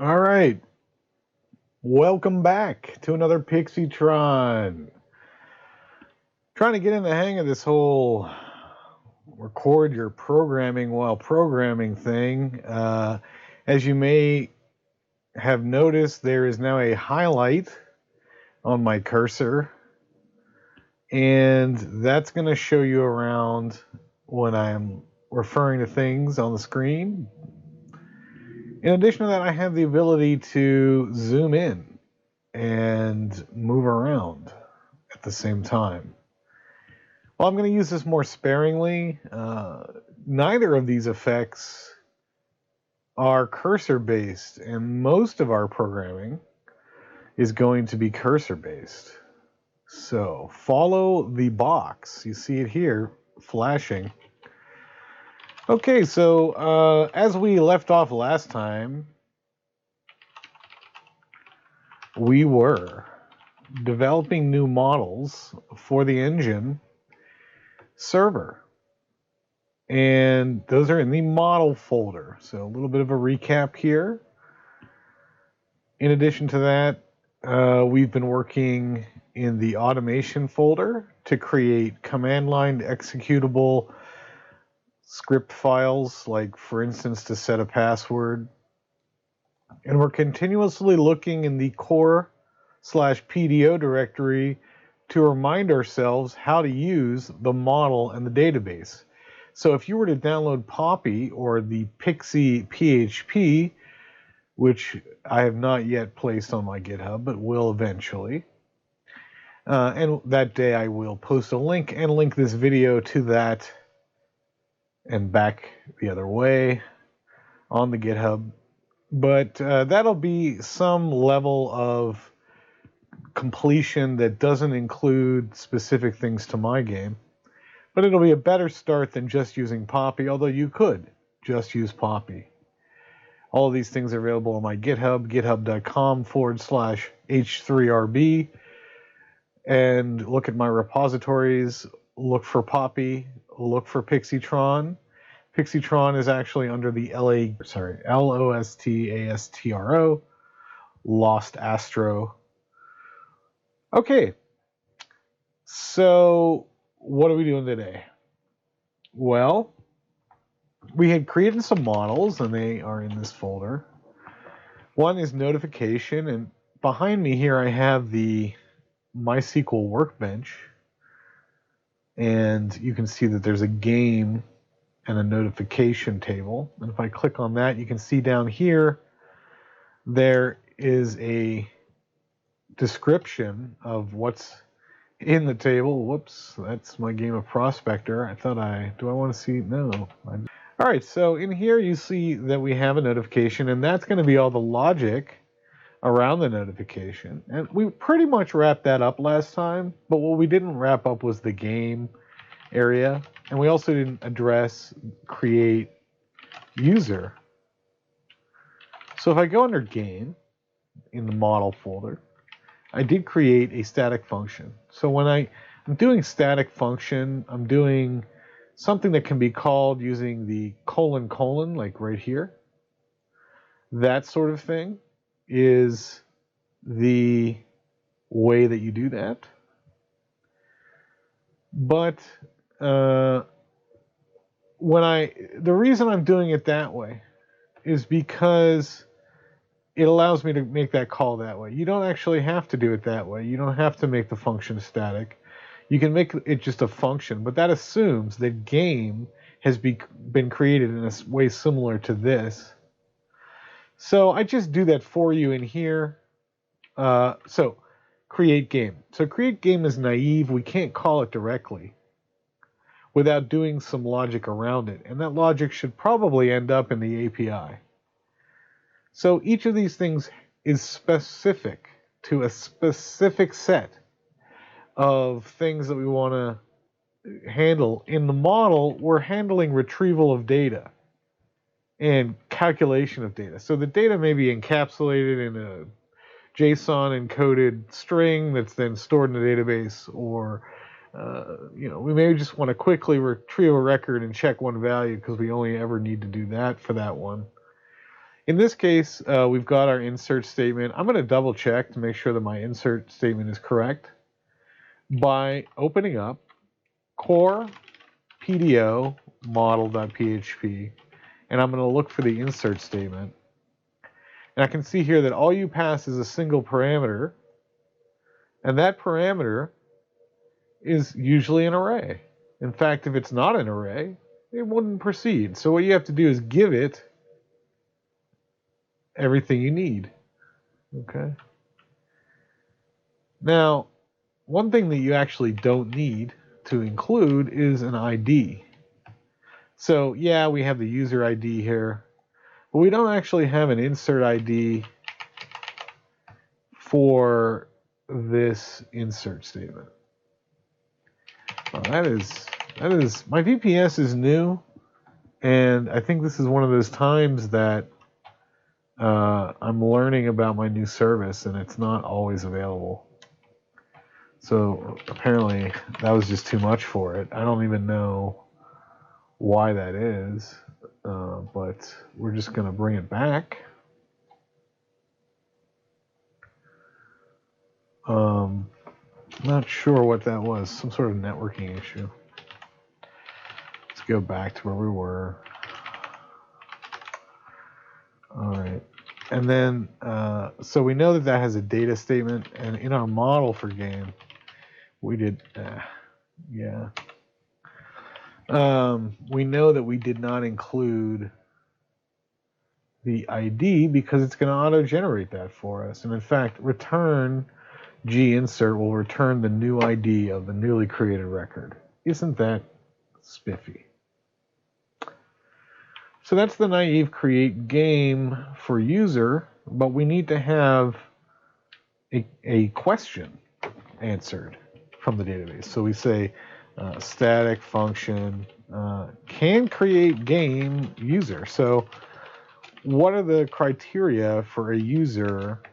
All right, welcome back to another Pixitron. Trying to get in the hang of this whole record your programming while programming thing. As you may have noticed, there is now a highlight on my cursor, and that's going to show you around when I'm referring to things on the screen. In addition to that, I have the ability to zoom in and move around at the same time. Well, I'm going to use this more sparingly. Neither of these effects are cursor based, and most of our programming is going to be cursor based. So follow the box. You see it here flashing. Okay, so as we left off last time, we were developing new models for the engine server. And those are in the model folder. So a little bit of a recap here. In addition to that, we've been working in the automation folder to create command line executable script files, like for instance to set a password. And we're continuously looking in the core/PDO directory to remind ourselves how to use the model and the database. So if you were to download Poppy or the Pixi PHP, which I have not yet placed on my GitHub, but will eventually, and that day I will post a link and link this video to that and back the other way on the GitHub. But that'll be some level of completion that doesn't include specific things to my game. But it'll be a better start than just using Poppy, although you could just use Poppy. All of these things are available on my GitHub, github.com/h3rb. And look at my repositories, look for Poppy, look for Pixitron. Pixitron is actually under the LOSTASTRO, Lost Astro. Okay, so what are we doing today? Well, we had created some models, and they are in this folder. One is notification, and behind me here I have the MySQL workbench, and you can see that there's a game and a notification table. And if I click on that, you can see down here there is a description of what's in the table. Whoops, that's my game of Prospector. Do I want to see? No. All right, so in here you see that we have a notification, and that's going to be all the logic around the notification. And we pretty much wrapped that up last time, but what we didn't wrap up was the game area, and we also didn't address create user. So if I go under game in the model folder, I did create a static function. So when I'm doing static function, I'm doing something that can be called using the : like right here. That sort of thing is the way that you do that. But the reason I'm doing it that way is because it allows me to make that call that way. You don't actually have to do it that way. You don't have to make the function static. You can make it just a function, but that assumes that game has been created in a way similar to this. So I just do that for you in here. So create game. So create game is naive. We can't call it directly without doing some logic around it. And that logic should probably end up in the API. So each of these things is specific to a specific set of things that we want to handle. In the model, we're handling retrieval of data and calculation of data. So the data may be encapsulated in a JSON encoded string that's then stored in the database, or we may just want to quickly retrieve a record and check one value because we only ever need to do that for that one. In this case, we've got our insert statement. I'm going to double check to make sure that my insert statement is correct by opening up core PDO model.php, and I'm going to look for the insert statement. And I can see here that all you pass is a single parameter, and that parameter is usually an array. In fact, if it's not an array, it wouldn't proceed. So what you have to do is give it everything you need. Okay. Now, one thing that you actually don't need to include is an ID. So yeah, we have the user ID here, but we don't actually have an insert ID for this insert statement. Well, that is my VPS is new, and I think this is one of those times that I'm learning about my new service, and it's not always available. So apparently that was just too much for it. I don't even know why that is, but we're just going to bring it back. Not sure what that was. Some sort of networking issue. Let's go back to where we were. All right. And then, so we know that that has a data statement, and in our model for game, we did, we know that we did not include the ID because it's going to auto-generate that for us. And in fact, return ginsert will return the new ID of the newly created record. Isn't that spiffy? So that's the naive create game for user, but we need to have a question answered from the database. So we say static function can create game user. So what are the criteria for a user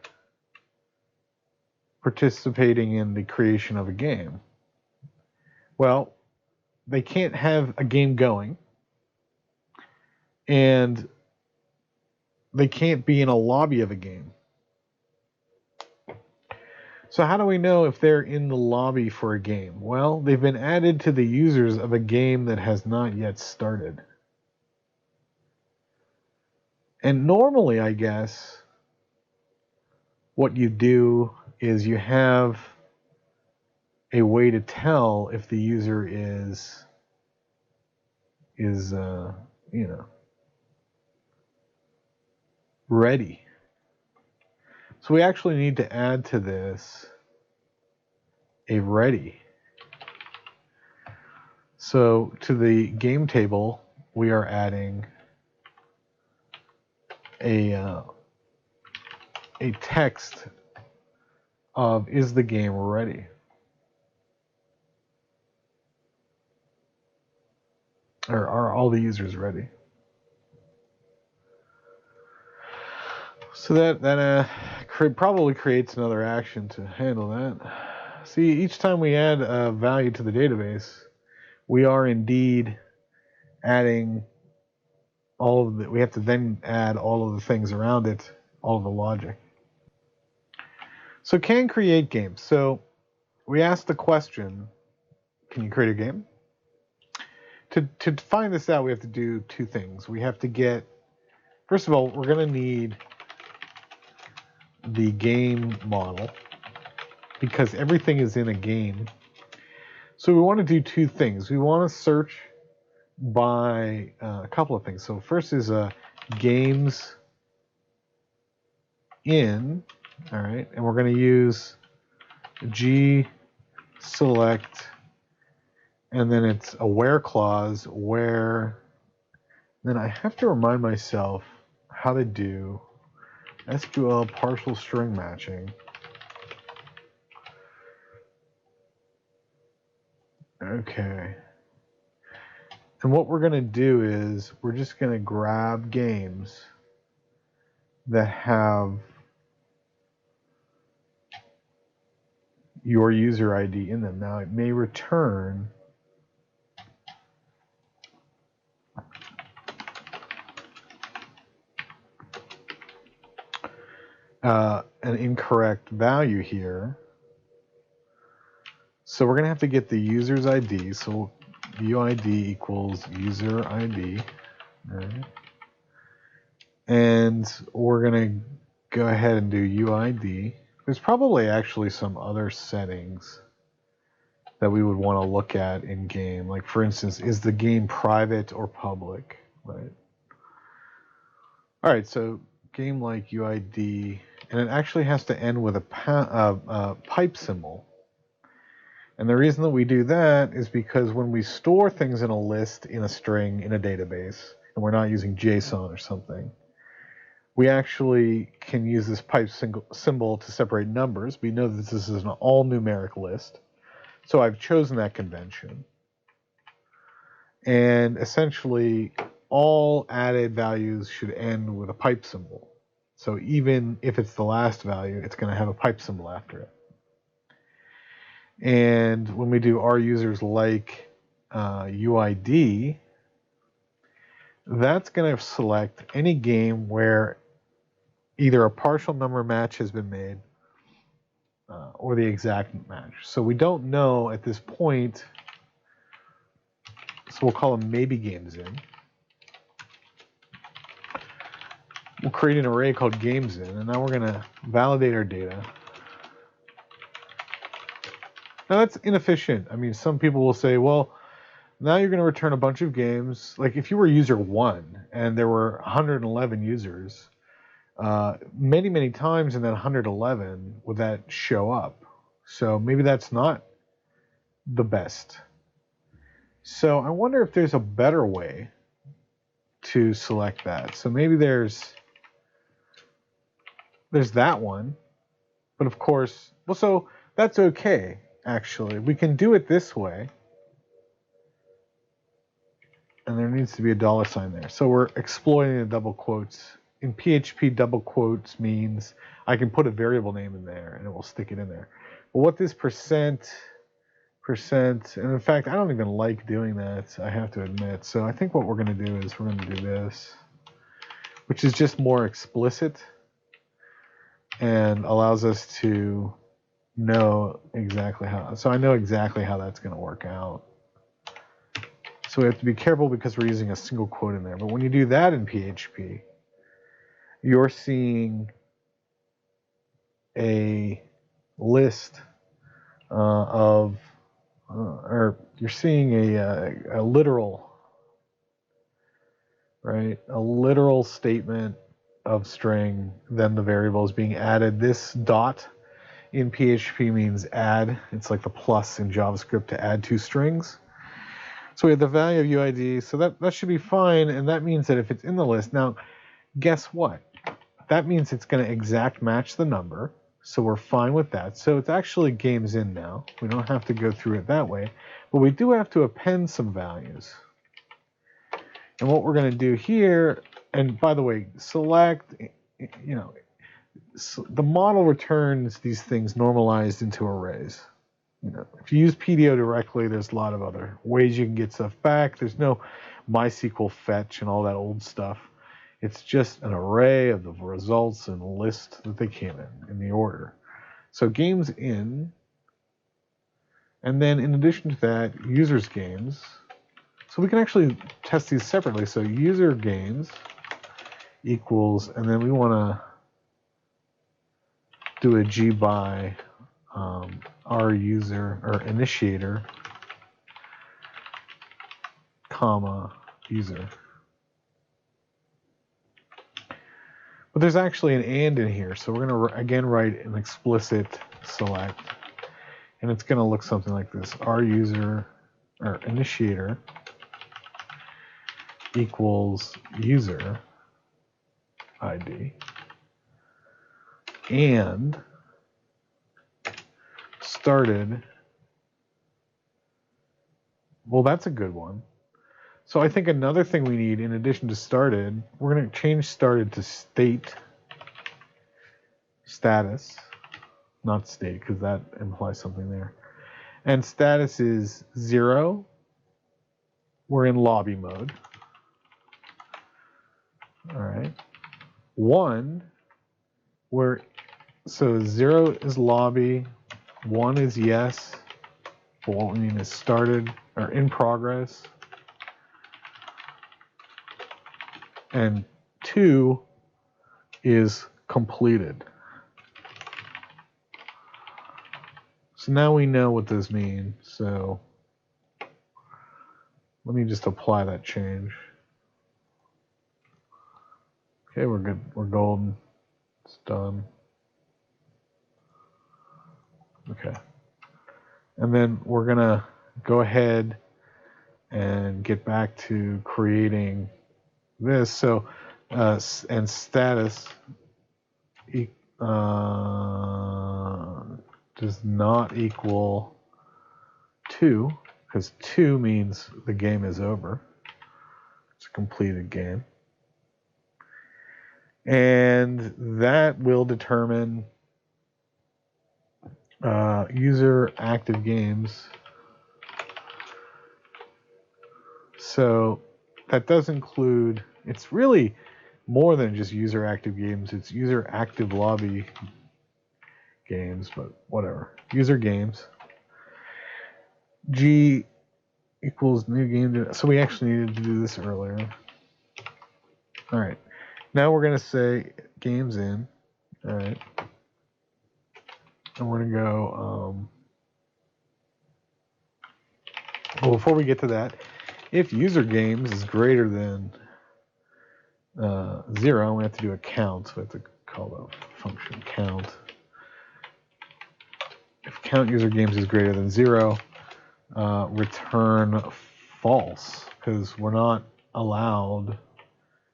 participating in the creation of a game? Well, they can't have a game going, and they can't be in a lobby of a game. So how do we know if they're in the lobby for a game? Well, they've been added to the users of a game that has not yet started. And normally, I guess, what you do is you have a way to tell if the user is ready. So we actually need to add to this a ready. So to the game table, we are adding a text of is the game ready? Or are all the users ready? So that probably creates another action to handle that. See, each time we add a value to the database, we are indeed adding all of the, we have to then add all of the things around it, all of the logic. So can create games. So we ask the question, can you create a game? To find this out, we have to do two things. We have to get, first of all, we're going to need the game model because everything is in a game. So we want to do two things. We want to search by a couple of things. So first is games in, all right, and we're going to use g select, and then it's a where clause where, then I have to remind myself how to do SQL partial string matching. Okay. And what we're going to do is we're just going to grab games that have your user ID in them. Now it may return an incorrect value here. So we're going to have to get the user's ID. So UID equals user ID. Right? And we're going to go ahead and do UID. There's probably actually some other settings that we would want to look at in game. Like, for instance, is the game private or public? Right. All right, so game like UID, and it actually has to end with a pipe symbol. And the reason that we do that is because when we store things in a list, in a string, in a database, and we're not using JSON or something, we actually can use this pipe symbol to separate numbers. We know that this is an all numeric list. So I've chosen that convention. And essentially, all added values should end with a pipe symbol. So even if it's the last value, it's going to have a pipe symbol after it. And when we do our users like UID, that's going to select any game where either a partial number match has been made or the exact match. So we don't know at this point, so we'll call them maybe games in. We'll create an array called games in, and now we're going to validate our data. Now that's inefficient. I mean, some people will say, well, now you're going to return a bunch of games. Like if you were user 1 and there were 111 users, many, many times in that 111 would that show up. So maybe that's not the best. So I wonder if there's a better way to select that. So maybe there's that one. But of course, well, so that's okay, actually. We can do it this way. And there needs to be a $sign there. So we're exploiting the double quotes. In PHP, double quotes means I can put a variable name in there and it will stick it in there. But what this percent, and in fact, I don't even like doing that, I have to admit. So I think what we're going to do is we're going to do this, which is just more explicit and allows us to know exactly how. So I know exactly how that's going to work out. So we have to be careful because we're using a single quote in there. But when you do that in PHP, you're seeing a list or you're seeing a literal, right? A literal statement of string, then the variable is being added. This dot in PHP means add. It's like the plus in JavaScript to add two strings. So we have the value of UID, so that should be fine, and that means that if it's in the list, now guess what? That means it's going to exact match the number, so we're fine with that. So it's actually games in now. We don't have to go through it that way, but we do have to append some values. And what we're going to do here, and by the way, select, the model returns these things normalized into arrays. If you use PDO directly, there's a lot of other ways you can get stuff back. There's no MySQL fetch and all that old stuff. It's just an array of the results and list that they came in the order. So games in, and then in addition to that, users games. So we can actually test these separately. So user games equals, and then we want to do a G by our user or initiator, comma, user. But there's actually an and in here, so we're going to again write an explicit select, and it's going to look something like this: our user or initiator equals user ID and started. Well, that's a good one. So I think another thing we need, in addition to started, we're going to change started to status, not state, because that implies something there. And status is 0. We're in lobby mode. All right. 1 So 0 is lobby, 1 is yes, but what we mean is started or in progress, and 2 is completed. So now we know what those mean. So let me just apply that change. Okay, we're good. We're golden. It's done. Okay. And then we're going to go ahead and get back to creating this. So, and status does not equal 2, because 2 means the game is over. It's a completed game. And that will determine user active games. So that does include, it's really more than just user active games. It's user active lobby games, but whatever. User games. G equals new game. So we actually needed to do this earlier. All right. Now we're going to say games in. All right. And we're going to go, well, before we get to that, if user games is greater than 0, we have to do a count. So we have to call the function count. If count user games is greater than 0, return false, because we're not allowed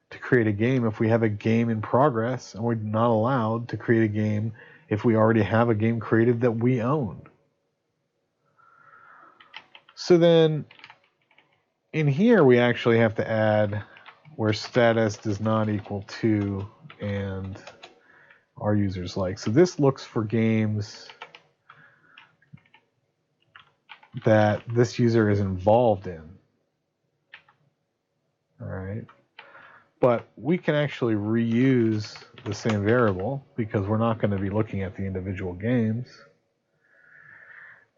to create a game if we have a game in progress, and we're not allowed to create a game if we already have a game created that we own. So then in here we actually have to add where status does not equal 2 and our users like. So this looks for games that this user is involved in. All right. But we can actually reuse the same variable because we're not going to be looking at the individual games.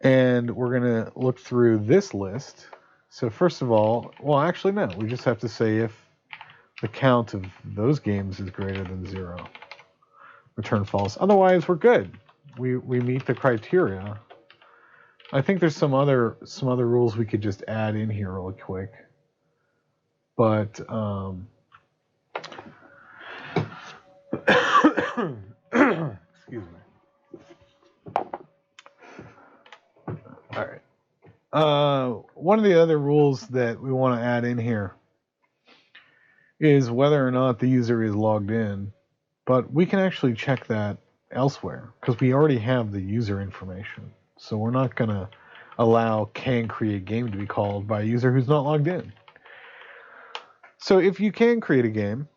And we're going to look through this list. So first of all, well, actually, no. We just have to say if the count of those games is greater than 0. Return false. Otherwise, we're good. We meet the criteria. I think there's some other rules we could just add in here real quick. But excuse me. All right. One of the other rules that we want to add in here is whether or not the user is logged in. But we can actually check that elsewhere because we already have the user information. So we're not going to allow can create game to be called by a user who's not logged in. So if you can create a game,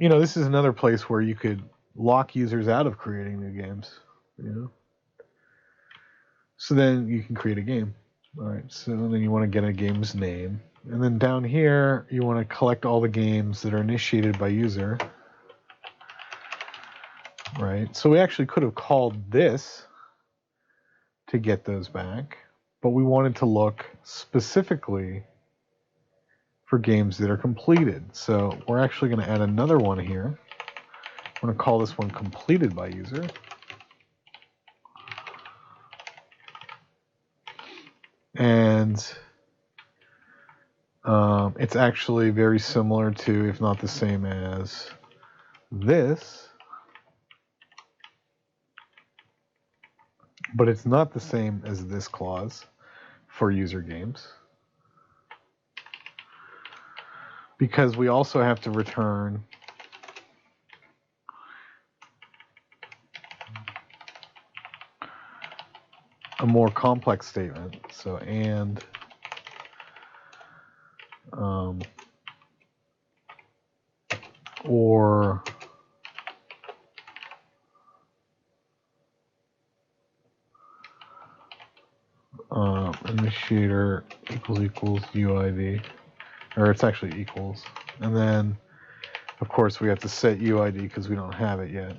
this is another place where you could lock users out of creating new games, So then you can create a game. All right, so then you want to get a game's name. And then down here, you want to collect all the games that are initiated by user. Right, so we actually could have called this to get those back, but we wanted to look specifically for games that are completed. So we're actually going to add another one here. I'm going to call this one completed by user. And it's actually very similar to, if not the same as this, but it's not the same as this clause for user games, because we also have to return a more complex statement. So and or initiator equals UID, or it's actually equals, and then Of course, we have to set UID because we don't have it yet.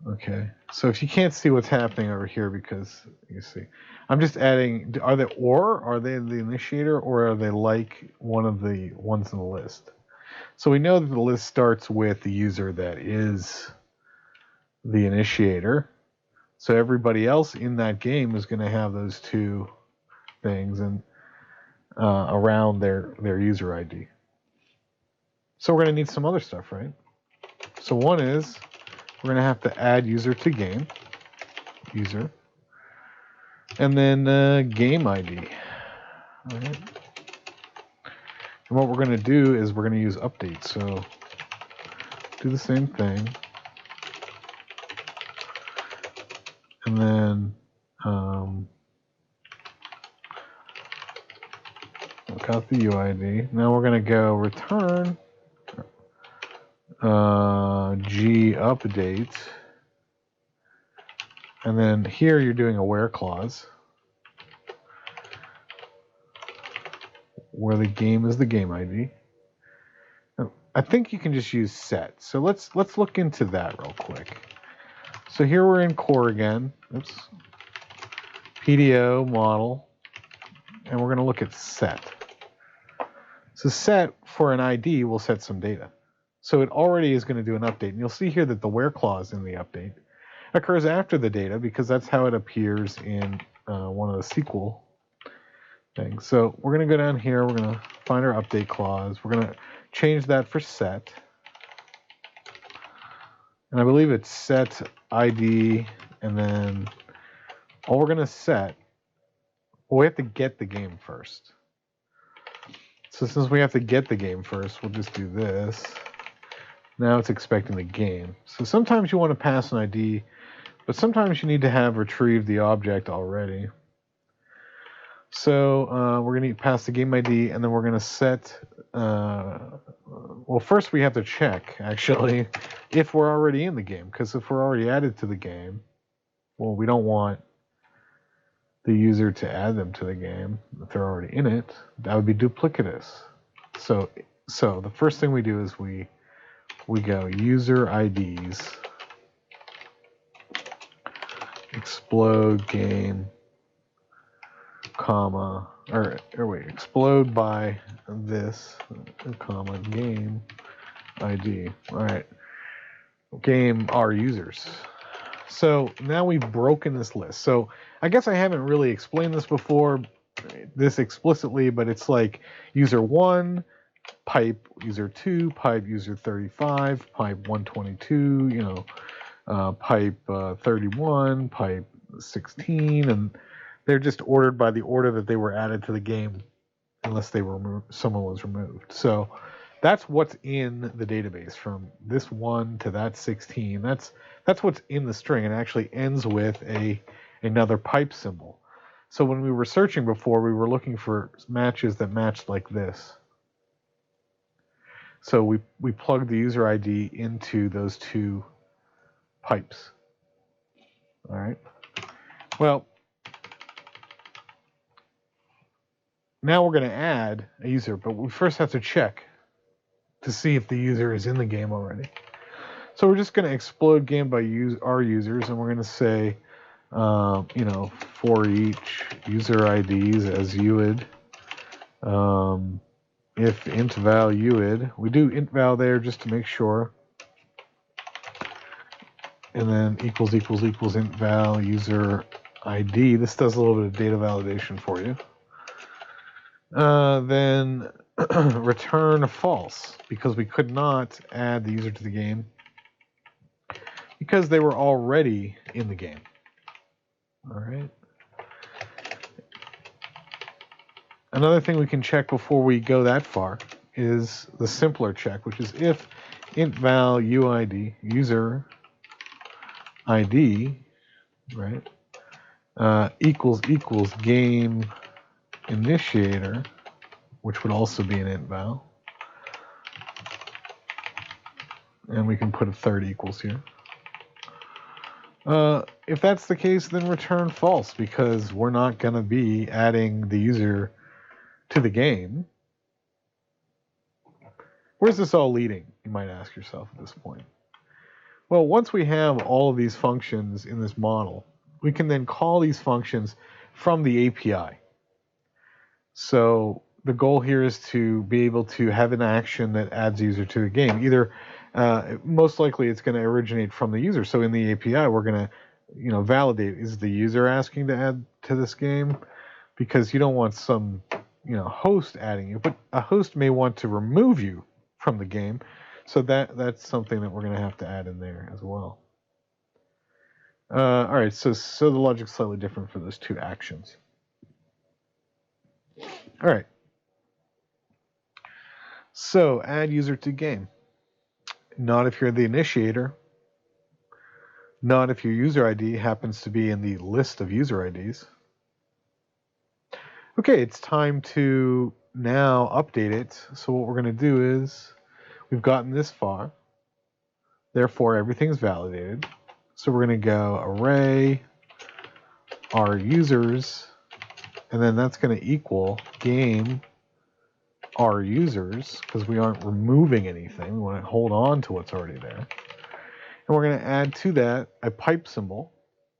Okay, so if you can't see what's happening over here, because you see, I'm just adding, are they the initiator, or are they like one of the ones in the list? So we know that the list starts with the user that is the initiator. So everybody else in that game is going to have those two things and around their user ID. So we're going to need some other stuff, right? So one is, we're going to have to add user to game, user, and then game ID. All right. And what we're going to do is we're going to use update. So do the same thing. And then got the UID. Now we're going to go return G update. And then here you're doing a where clause, where the game is the game ID. I think you can just use set. So let's look into that real quick. So here we're in core again. Oops. PDO model, and we're going to look at set. So set for an ID will set some data. So it already is going to do an update, and you'll see here that the where clause in the update occurs after the data because that's how it appears in one of the SQL things. So we're going to go down here. We're going to find our update clause. We're going to change that for set. And I believe it's set ID, and then all we're going to set, well, we have to get the game first. So since we have to get the game first, we'll just do this. Now it's expecting the game. So sometimes you want to pass an ID, but sometimes you need to have retrieved the object already. So we're going to pass the game ID, and then we're going to set, well, first we have to check, actually, if we're already in the game. Because if we're already added to the game, well, we don't want the user to add them to the game if they're already in it. That would be duplicitous. So the first thing we do is we go user IDs, explode game, comma, or wait, explode by this, comma, game ID. All right, game our users. So now we've broken this list. So I guess I haven't really explained this before, this explicitly, but it's like user 1, pipe user 2, pipe user 35, pipe 122, pipe 31, pipe 16, and they're just ordered by the order that they were added to the game, unless they were someone was removed. So that's what's in the database from this 1 to that 16. That's what's in the string, and it actually ends with another pipe symbol. So when we were searching before, we were looking for matches that matched like this. So we plugged the user ID into those two pipes. All right. Well, now we're going to add a user, but we first have to check to see if the user is in the game already. So we're just going to explode game by our users, and we're going to say, for each user IDs as UID, if int val UID, we do int val there just to make sure, and then equals int val user ID. This does a little bit of data validation for you. Then return false, because we could not add the user to the game because they were already in the game. All right. Another thing we can check before we go that far is the simpler check, which is if int val UID, user ID, right, equals game initiator, which would also be an int val. And we can put a third equals here. If that's the case, then return false, because we're not going to be adding the user to the game. Where's this all leading, you might ask yourself at this point. Well, once we have all of these functions in this model, we can then call these functions from the API. So the goal here is to be able to have an action that adds user to the game. Either, most likely, it's going to originate from the user. So in the API, we're going to, validate, is the user asking to add to this game? Because you don't want some, host adding you, but a host may want to remove you from the game. So that's something that we're going to have to add in there as well. All right, so the logic's slightly different for those two actions. All right. So add user to game. Not if you're the initiator. Not if your user ID happens to be in the list of user IDs. Okay, it's time to now update it. So what we're going to do is, we've gotten this far. Therefore, everything's validated. So we're going to go array our users, and then that's going to equal game our users, because we aren't removing anything. We want to hold on to what's already there. And we're going to add to that a pipe symbol.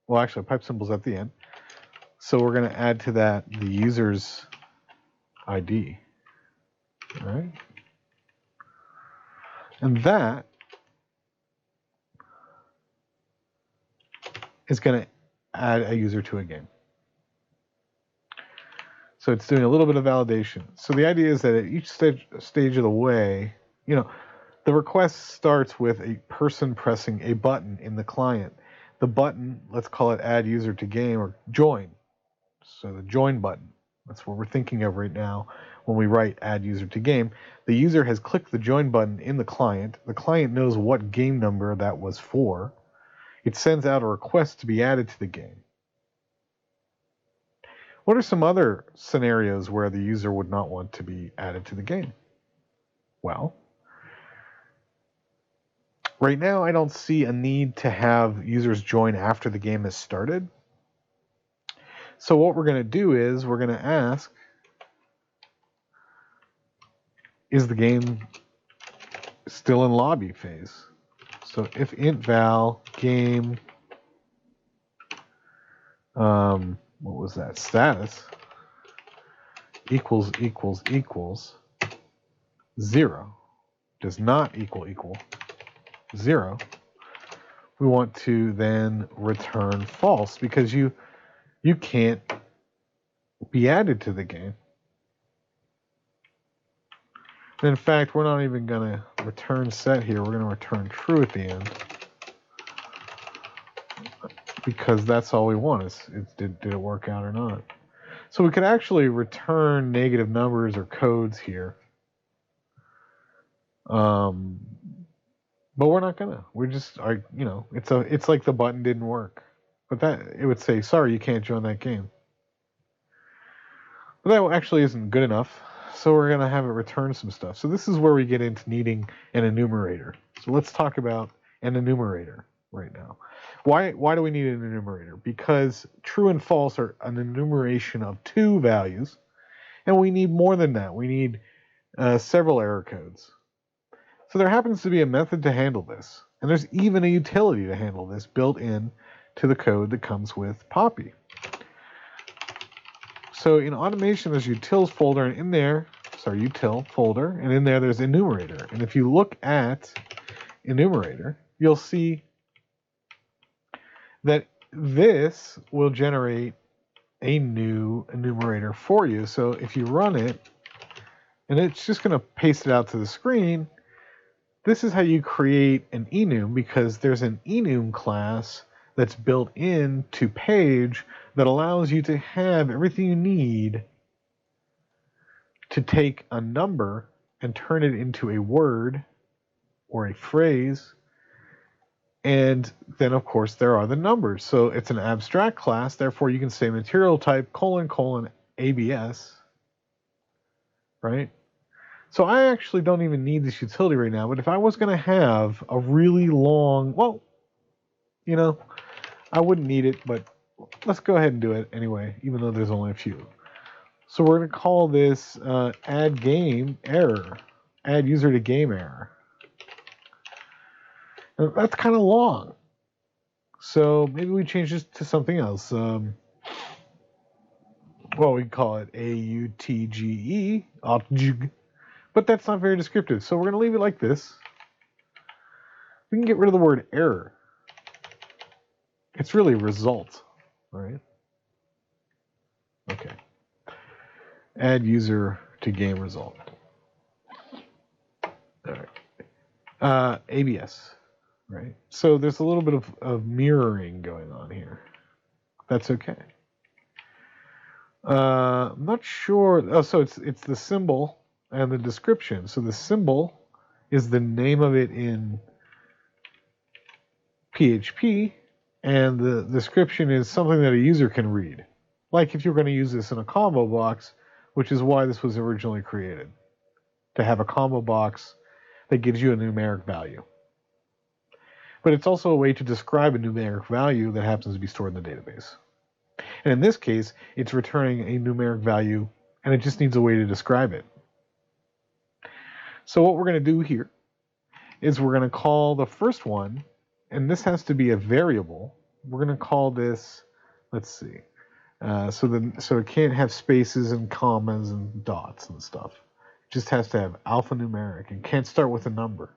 Well, actually, a pipe symbol's at the end. So we're going to add to that the user's ID. All right? And that is going to add a user to a game. So it's doing a little bit of validation. So the idea is that at each stage of the way, the request starts with a person pressing a button in the client. The button, let's call it add user to game or join. So the join button, that's what we're thinking of right now when we write add user to game. The user has clicked the join button in the client. The client knows what game number that was for. It sends out a request to be added to the game. What are some other scenarios where the user would not want to be added to the game? Well, right now I don't see a need to have users join after the game has started. So what we're going to do is we're going to ask, is the game still in lobby phase? So if int val game, what was that, status equals 0, does not equal 0, we want to then return false, because you can't be added to the game. And in fact, we're not even going to return set here. We're going to return true at the end, because that's all we want is did it work out or not. So we could actually return negative numbers or codes here. But we're not gonna. We're just, it's like the button didn't work. But that, it would say, sorry, you can't join that game. But that actually isn't good enough. So we're gonna have it return some stuff. So this is where we get into needing an enumerator. So let's talk about an enumerator right now. Why do we need an enumerator? Because true and false are an enumeration of two values, and we need more than that. We need several error codes. So there happens to be a method to handle this, and there's even a utility to handle this built in to the code that comes with Poppy. So in automation, there's utils folder, and in there, util folder, and in there there's enumerator. And if you look at enumerator, you'll see that this will generate a new enumerator for you. So if you run it, and it's just going to paste it out to the screen, this is how you create an enum, because there's an enum class that's built into Page that allows you to have everything you need to take a number and turn it into a word or a phrase. And then, of course, there are the numbers. So it's an abstract class. Therefore, you can say material type : ABS, right? So I actually don't even need this utility right now. But if I was going to have a really long, well, I wouldn't need it, but let's go ahead and do it anyway, even though there's only a few. So we're going to call this AddGameError. add user to game error. Now, that's kind of long. So maybe we change this to something else. Well, we call it AUTGE, AUTGE, but that's not very descriptive. So we're going to leave it like this. We can get rid of the word error. It's really result, right? Okay. Add user to game result. All right. ABS, right? So there's a little bit of mirroring going on here. That's okay. I'm not sure. Oh, so it's the symbol and the description. So the symbol is the name of it in PHP, and the description is something that a user can read. Like if you're going to use this in a combo box, which is why this was originally created, to have a combo box that gives you a numeric value. But it's also a way to describe a numeric value that happens to be stored in the database. And in this case, it's returning a numeric value, and it just needs a way to describe it. So what we're going to do here is we're going to call the first one, and this has to be a variable. We're going to call this, let's see, so it can't have spaces and commas and dots and stuff. It just has to have alphanumeric and can't start with a number.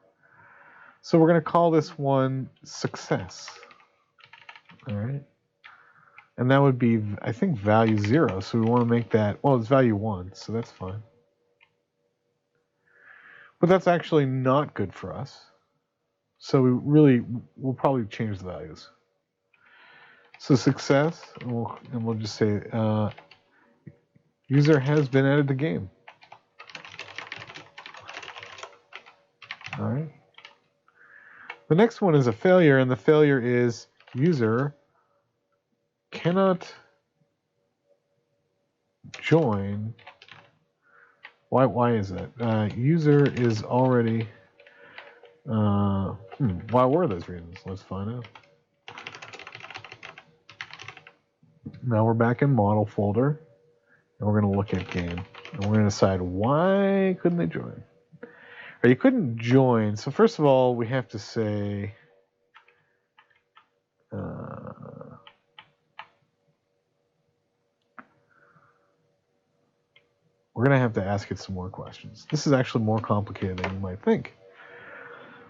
So we're going to call this one success. All right. And that would be, I think, value 0. So we want to make that, well, it's value 1, so that's fine. But that's actually not good for us. So we'll probably change the values. So success, and we'll just say user has been added to game. All right. The next one is a failure, and the failure is user cannot join. Why is that? User is already. Why were those reasons? Let's find out. Now we're back in model folder, and we're going to look at game, and we're going to decide why couldn't they join. Or you couldn't join. So first of all, we have to say. We're going to have to ask it some more questions. This is actually more complicated than you might think.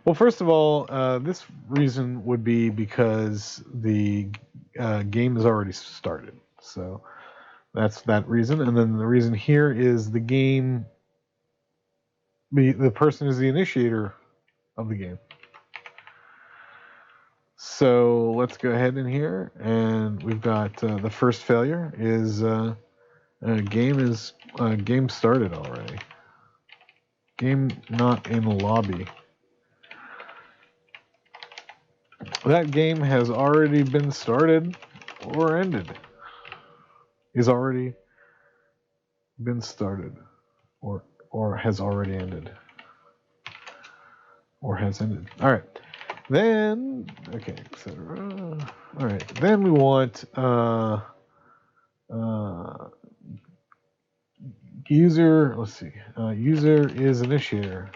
Well, first of all, this reason would be because the game is already started. So that's that reason. And then the reason here is the game, the person is the initiator of the game. So let's go ahead in here, and we've got the first failure is game started already. Game not in lobby. That game has already been started or ended. Is already been started or has already ended. Or has ended. All right. Then, okay, etc. All right. Then we want user, let's see, user is initiator.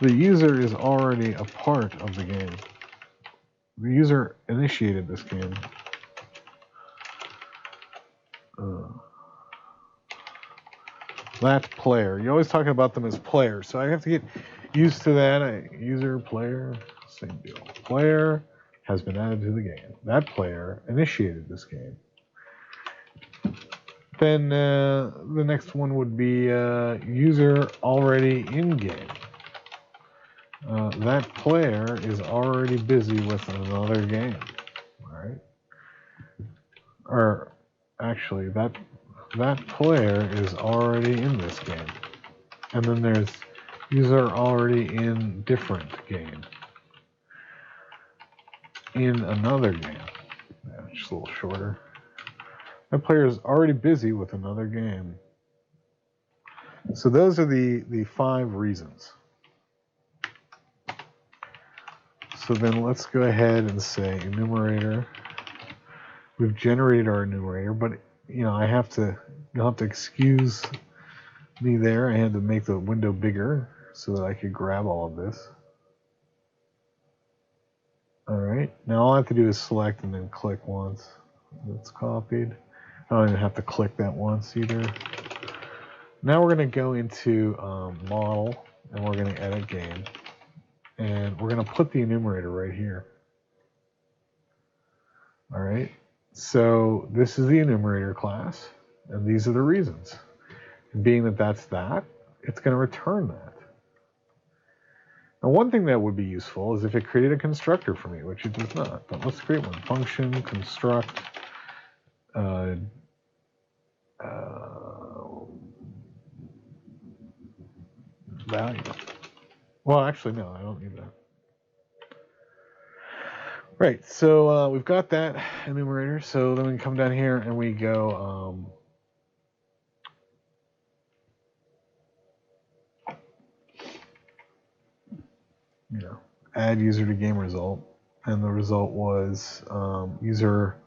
The user is already a part of the game. The user initiated this game. That player. You're always talking about them as players, so I have to get used to that. User, player, same deal. Player has been added to the game. That player initiated this game. Then the next one would be user already in game. That player is already busy with another game. All right. Or actually, that player is already in this game. And then there's user already in different game. In another game. Yeah, just a little shorter. That player is already busy with another game. So those are the 5 reasons. So then let's go ahead and say enumerator. We've generated our enumerator, but you'll have to excuse me there. I had to make the window bigger so that I could grab all of this. All right, now all I have to do is select and then click once. That's copied. I don't even have to click that once either. Now we're going to go into model, and we're going to edit game. And we're going to put the enumerator right here. All right, so this is the enumerator class, and these are the reasons. And being that that's that, it's going to return that. Now, one thing that would be useful is if it created a constructor for me, which it does not. But let's create one. Function construct value. Well, actually, no, I don't need that. Right, so we've got that enumerator. So then we come down here and we go add user to game result, and the result was user.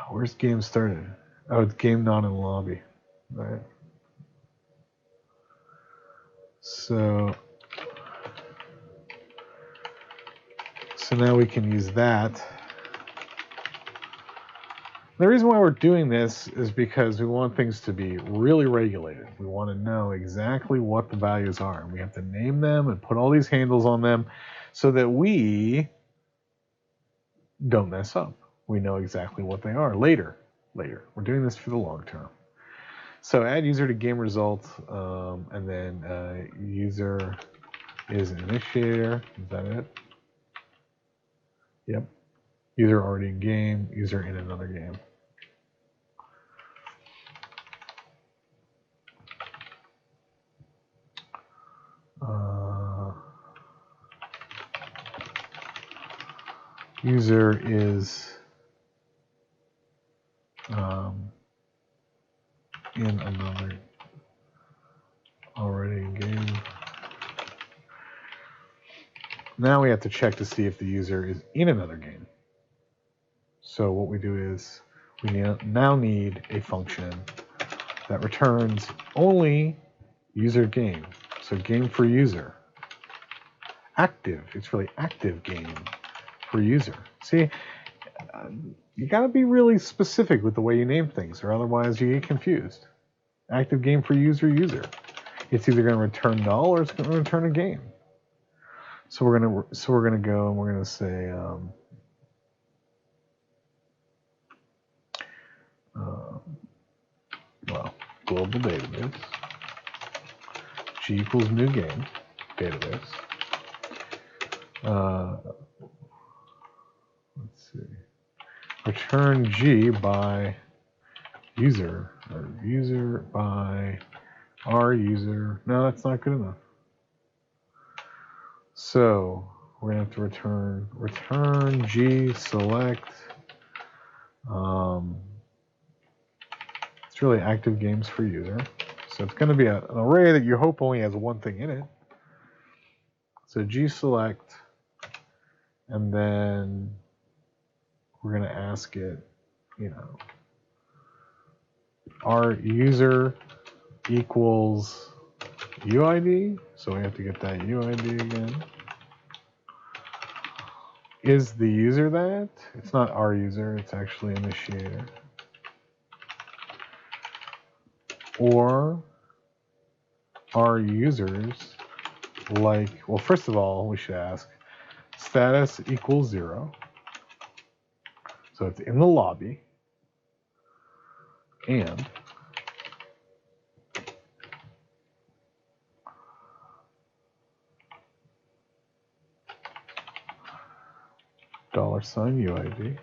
Where's game started? Oh, it's game not in lobby. All right. So now we can use that. The reason why we're doing this is because we want things to be really regulated. We want to know exactly what the values are. And we have to name them and put all these handles on them so that we don't mess up. We know exactly what they are later. We're doing this for the long term. So add user to game result, and then user is an initiator. Is that it? Yep. User already in game, user in another game. User is in another already in game. Now we have to check to see if the user is in another game. So what we do is we now need a function that returns only user game. So game for user. Active. It's really active game for user. See, you got to be really specific with the way you name things, or otherwise you get confused. Active game for user. It's either going to return null or it's going to return a game. So we're gonna go and we're gonna say well, global database G equals new game database. Let's see. Return G by user, or user by our user. No, that's not good enough. So we're gonna have to return G select. It's really active games for user. So it's going to be an array that you hope only has one thing in it. So G select, and then we're going to ask it, our user equals UID. So we have to get that UID again. Is the user that? It's not our user, it's actually initiator. Or are users like, well, first of all, we should ask status equals 0. So it's in the lobby. And $UID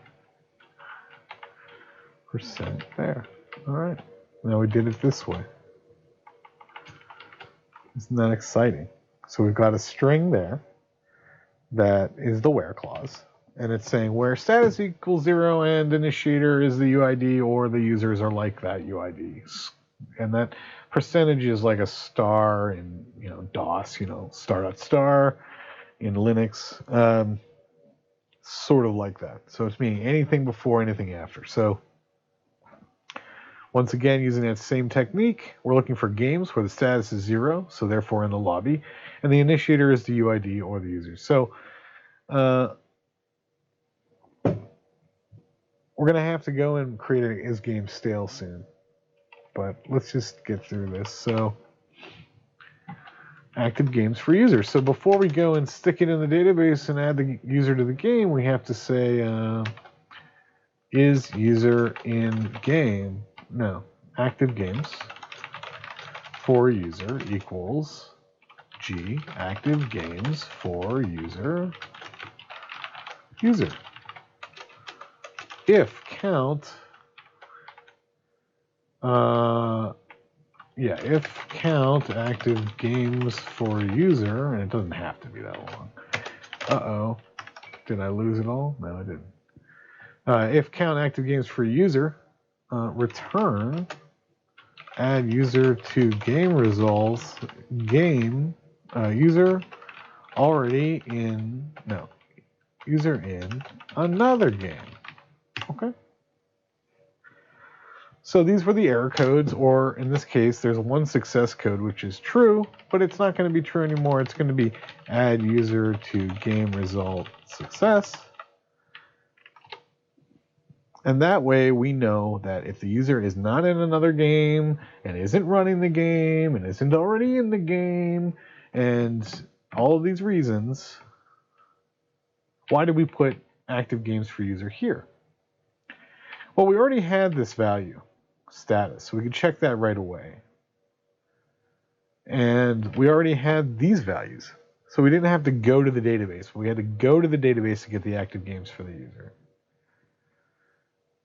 percent there. All right. Now we did it this way. Isn't that exciting? So we've got a string there that is the where clause, and it's saying where status equals 0 and initiator is the UID, or the users are like that UID. And that percentage is like a star in DOS, star.star in Linux, sort of like that. So it's meaning anything before, anything after. So Once again, using that same technique, we're looking for games where the status is 0, so therefore in the lobby, and the initiator is the UID or the user. So we're going to have to go and create an isGameStale soon. But let's just get through this. So active games for users. So before we go and stick it in the database and add the user to the game, we have to say is user in game. No, active games for user equals G active games for user if count if count active games for user, and it doesn't have to be that long. Uh-oh, did I lose it all? No, I didn't. If count active games for user, return add user to game results game user already in user in another game. Okay. So these were the error codes, or in this case, there's one success code which is true, but it's not going to be true anymore. It's going to be add user to game result success. And that way we know that if the user is not in another game and isn't running the game and isn't already in the game and all of these reasons, why did we put active games for user here? Well, we already had this value, status, so we could check that right away. And we already had these values, so we didn't have to go to the database. We had to go to the database to get the active games for the user.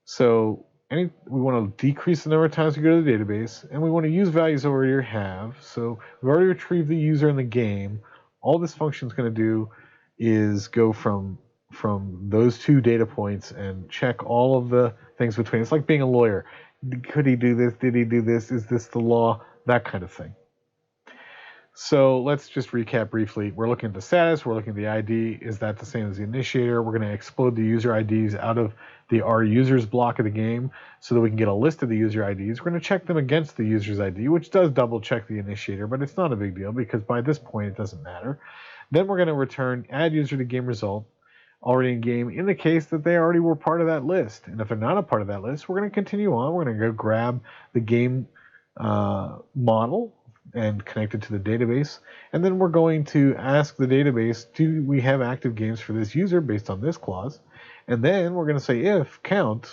So we want to decrease the number of times we go to the database, and we want to use values that we already have. So we've already retrieved the user in the game. All this function is going to do is go from those two data points and check all of the things between. It's like being a lawyer. Could he do this? Did he do this? Is this the law? That kind of thing. So let's just recap briefly. We're looking at the status. We're looking at the ID. Is that the same as the initiator? We're going to explode the user IDs out of the rUsers block of the game so that we can get a list of the user IDs. We're going to check them against the user's ID, which does double check the initiator, but it's not a big deal because by this point it doesn't matter. Then we're going to return add user to game result already in game in the case that they already were part of that list. And if they're not a part of that list, we're going to continue on. We're going to go grab the game model and connect it to the database. And then we're going to ask the database, do we have active games for this user based on this clause? And then we're going to say if count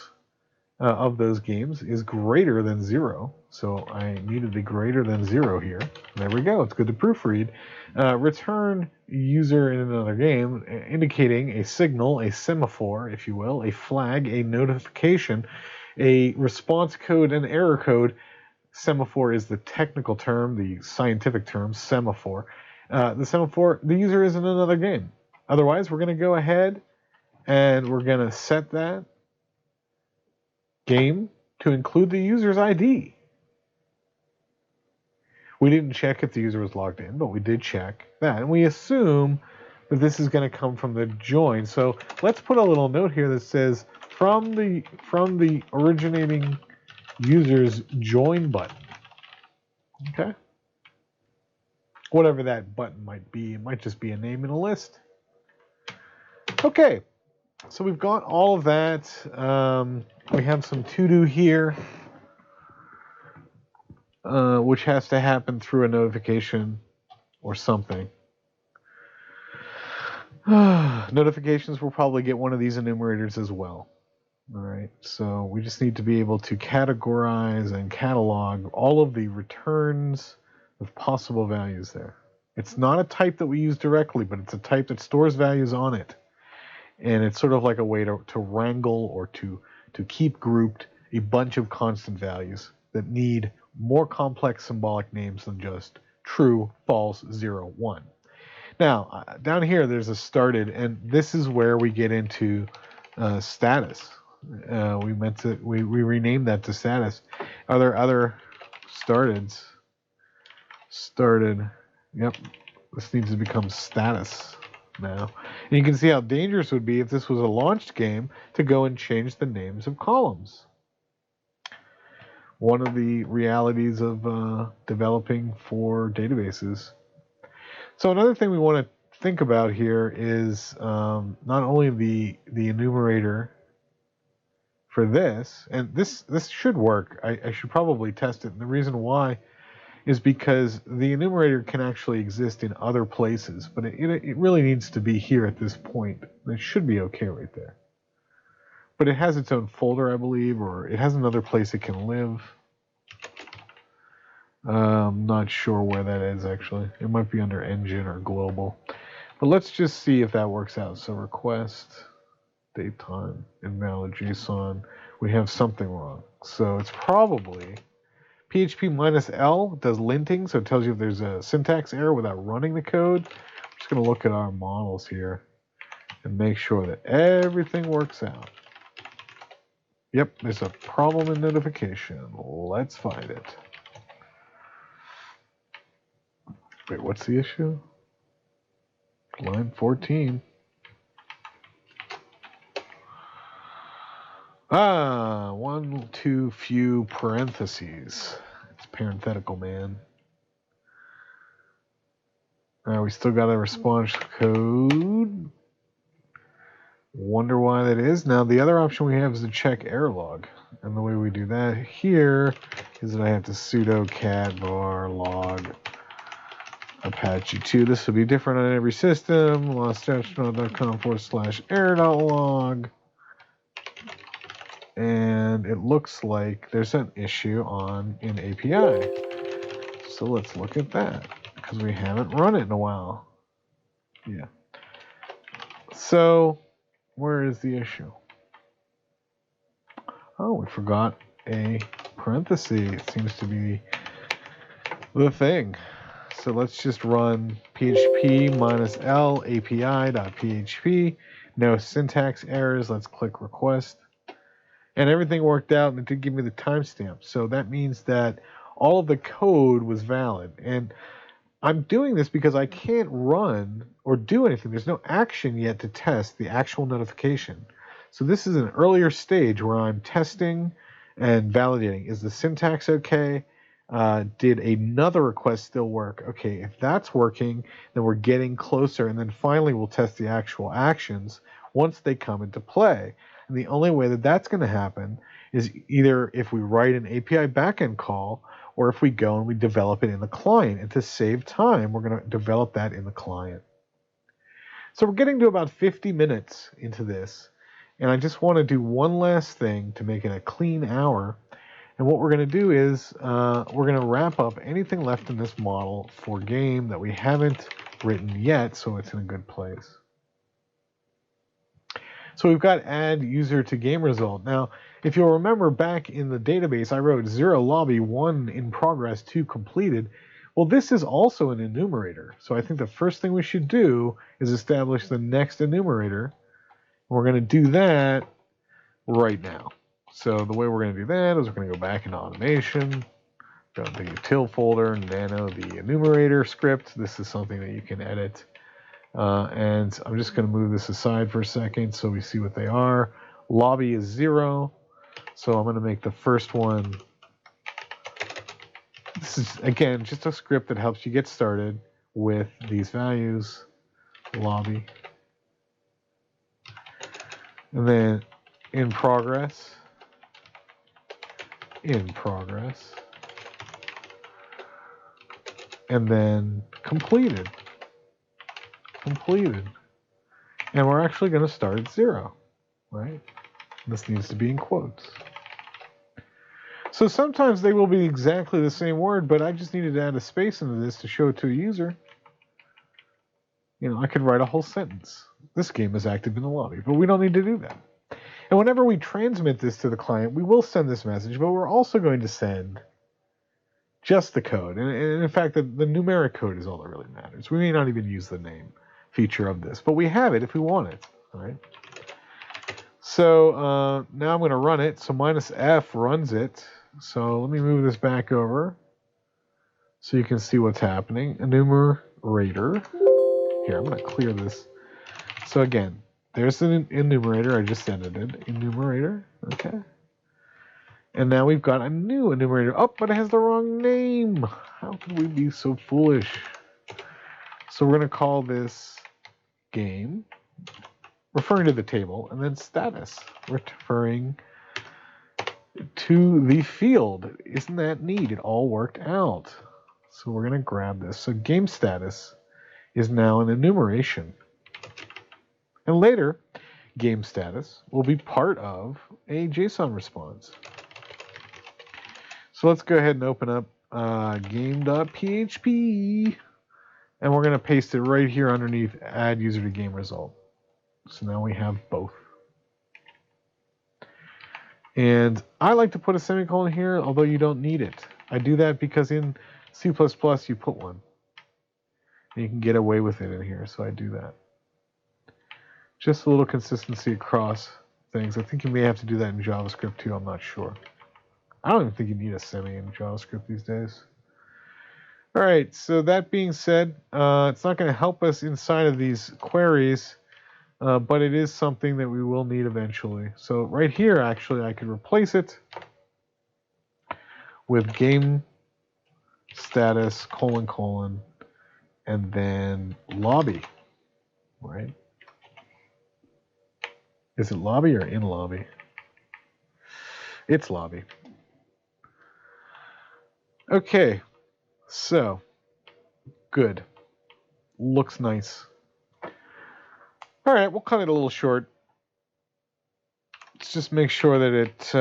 of those games is greater than 0. So I needed the greater than 0 here. There we go. It's good to proofread. Return user in another game, indicating a signal, a semaphore, if you will, a flag, a notification, a response code, an error code. Semaphore is the technical term, the scientific term, semaphore. The semaphore, the user is in another game. Otherwise, we're going to go ahead and we're going to set that game to include the user's ID. We didn't check if the user was logged in, but we did check that. And we assume that this is going to come from the join. So let's put a little note here that says from the originating user's join button. Okay? Whatever that button might be. It might just be a name in a list. Okay. So we've got all of that. We have some to-do here, which has to happen through a notification or something. Notifications will probably get one of these enumerators as well. All right, so we just need to be able to categorize and catalog all of the returns of possible values there. It's not a type that we use directly, but it's a type that stores values on it. And it's sort of like a way to wrangle or to keep grouped a bunch of constant values that need more complex symbolic names than just true, false, 0, 1. Now, down here there's a started, and this is where we get into status. We renamed that to status. Are there other starteds? Started. Yep. This needs to become status now. And you can see how dangerous it would be if this was a launched game to go and change the names of columns. one of the realities of developing for databases. So another thing we want to think about here is not only the enumerator for this, and this should work. I should probably test it. And the reason why is because the enumerator can actually exist in other places, but it really needs to be here at this point. It should be okay right there. But it has its own folder, I believe, or it has another place it can live. I'm not sure where that is, actually. It might be under engine or global. But let's just see if that works out. So request, datetime, invalid JSON. We have something wrong. So it's probably PHP -L does linting, so it tells you if there's a syntax error without running the code. I'm just going to look at our models here and make sure that everything works out. Yep, there's a problem in notification. Let's find it. Wait, what's the issue? Line 14. One too few parentheses. It's parenthetical, man. We still got a response code. Wonder why that is. Now, the other option we have is to check error log. And the way we do that here is that I have to sudo cat var log Apache 2. This will be different on every system. lostastronaut.com/error.log. And it looks like there's an issue on an API. So let's look at that, because we haven't run it in a while. Yeah. So where is the issue? Oh, we forgot a parenthesis. It seems to be the thing. So let's just run php -l api.php. No syntax errors. Let's click request. And everything worked out, and it did give me the timestamp. So that means that all of the code was valid. And I'm doing this because I can't run or do anything. There's no action yet to test the actual notification. So this is an earlier stage where I'm testing and validating. Is the syntax okay? Did another request still work? Okay, if that's working, then we're getting closer. And then finally, we'll test the actual actions once they come into play. And the only way that that's going to happen is either if we write an API backend call, or if we go and we develop it in the client. And to save time, we're going to develop that in the client. So we're getting to about 50 minutes into this. And I just want to do one last thing to make it a clean hour. And what we're going to do is we're going to wrap up anything left in this model for game that we haven't written yet, so it's in a good place. So we've got add user to game result. Now, if you'll remember back in the database, I wrote 0 lobby, 1 in progress, 2 completed. Well, this is also an enumerator. So I think the first thing we should do is establish the next enumerator. We're going to do that right now. So the way we're going to do that is we're going to go back into automation, go to the util folder, nano the enumerator script. This is something that you can edit. And I'm just going to move this aside for a second so we see what they are. Lobby is 0. So I'm going to make the first one. This is, again, just a script that helps you get started with these values. Lobby. And then in progress. In progress. And then completed. Completed. And we're actually going to start at 0, right? This needs to be in quotes. So sometimes they will be exactly the same word, but I just needed to add a space into this to show it to a user. You know, I could write a whole sentence. This game is active in the lobby, but we don't need to do that. And whenever we transmit this to the client, we will send this message, but we're also going to send just the code. And in fact, the numeric code is all that really matters. We may not even use the name feature of this, but we have it if we want it. All right. So now I'm going to run it. So -F runs it. So let me move this back over so you can see what's happening. Enumerator. Here, I'm going to clear this. So again, there's an enumerator I just edited. Enumerator. Okay. And now we've got a new enumerator. Oh, but it has the wrong name. How could we be so foolish? So we're going to call this game, referring to the table, and then status, referring to the field. Isn't that neat? It all worked out. So we're going to grab this. So game status is now an enumeration. And later, game status will be part of a JSON response. So let's go ahead and open up game.php. And we're going to paste it right here underneath add user to game result. So now we have both. And I like to put a semicolon here, although you don't need it. I do that because in C++ you put one. And you can get away with it in here, so I do that. Just a little consistency across things. I think you may have to do that in JavaScript too, I'm not sure. I don't even think you need a semi in JavaScript these days. All right, so that being said, it's not going to help us inside of these queries, but it is something that we will need eventually. So right here, actually, I could replace it with game status : and then lobby, right? Is it lobby or in lobby? It's lobby. Okay, so good. Looks nice. All right, we'll cut it a little short. Let's just make sure that it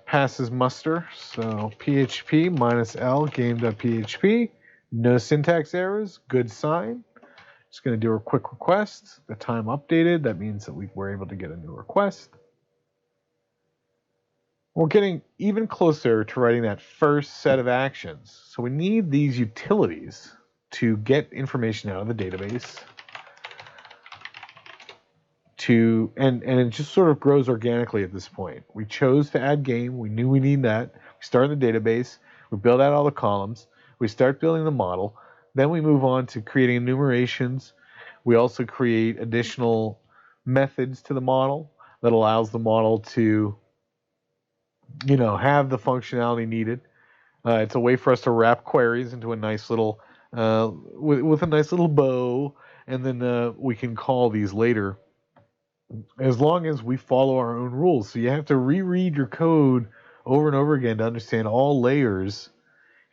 passes muster. So php -l game.php. No syntax errors. Good sign. Just going to do a quick request. The time updated. That means that we were able to get a new request. We're getting even closer to writing that first set of actions. So we need these utilities to get information out of the database. And it just sort of grows organically at this point. We chose to add game. We knew we need that. We start in the database. We build out all the columns. We start building the model. Then we move on to creating enumerations. We also create additional methods to the model that allows the model to, have the functionality needed. It's a way for us to wrap queries into a nice little, with a nice little bow, and then we can call these later, as long as we follow our own rules. So you have to reread your code over and over again to understand all layers.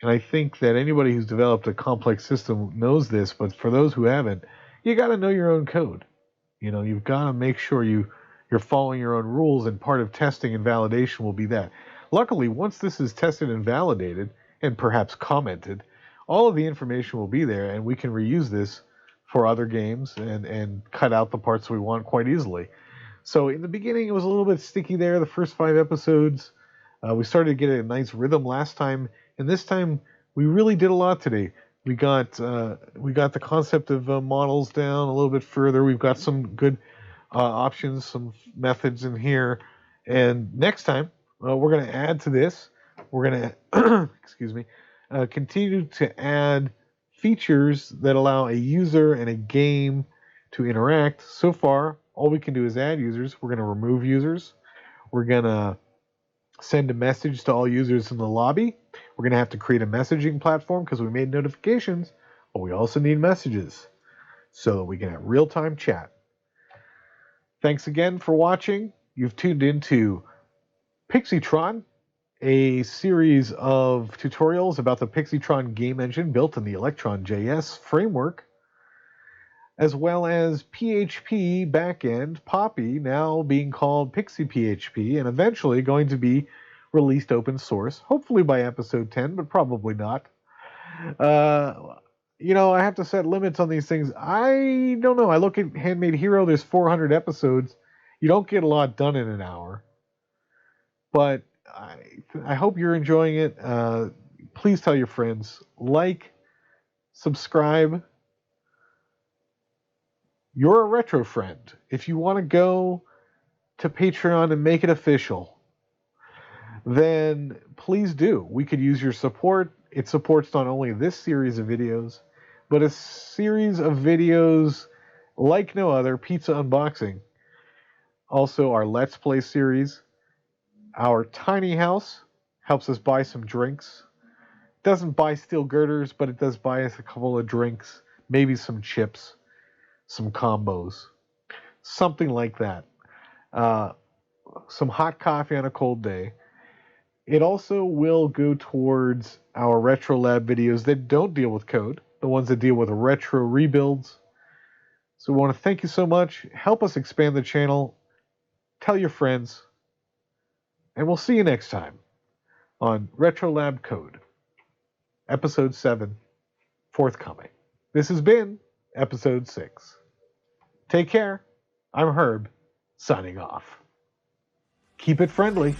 And I think that anybody who's developed a complex system knows this, but for those who haven't, you got to know your own code. You've got to make sure you're following your own rules, and part of testing and validation will be that. Luckily, once this is tested and validated, and perhaps commented, all of the information will be there, and we can reuse this for other games and cut out the parts we want quite easily. So in the beginning, it was a little bit sticky there, the first 5 episodes. We started to get a nice rhythm last time, and this time we really did a lot today. We got the concept of models down a little bit further. We've got some good options, some methods in here. And next time, we're going to add to this. We're going to, continue to add features that allow a user and a game to interact. So far, all we can do is add users. We're going to remove users. We're going to send a message to all users in the lobby. We're going to have to create a messaging platform because we made notifications, but we also need messages so that we can have real-time chat. Thanks again for watching. You've tuned into Pixitron, a series of tutorials about the Pixitron game engine built in the Electron.js framework, as well as PHP backend, Poppy, now being called Pixi.PHP, and eventually going to be released open source, hopefully by episode 10, but probably not. I have to set limits on these things. I don't know. I look at Handmade Hero, there's 400 episodes. You don't get a lot done in an hour. But I hope you're enjoying it. Please tell your friends. Like, subscribe. You're a retro friend. If you want to go to Patreon and make it official, then please do. We could use your support. It supports not only this series of videos, but a series of videos like no other, pizza unboxing. Also our Let's Play series. Our tiny house helps us buy some drinks. Doesn't buy steel girders, but it does buy us a couple of drinks, maybe some chips, some combos, something like that. Uh, some hot coffee on a cold day. It also will go towards our retro lab videos that don't deal with code, the ones that deal with retro rebuilds. So we want to thank you so much. Help us expand the channel. Tell your friends. And we'll see you next time on Retro Lab Code, Episode 7, forthcoming. This has been Episode 6. Take care. I'm Herb, signing off. Keep it friendly.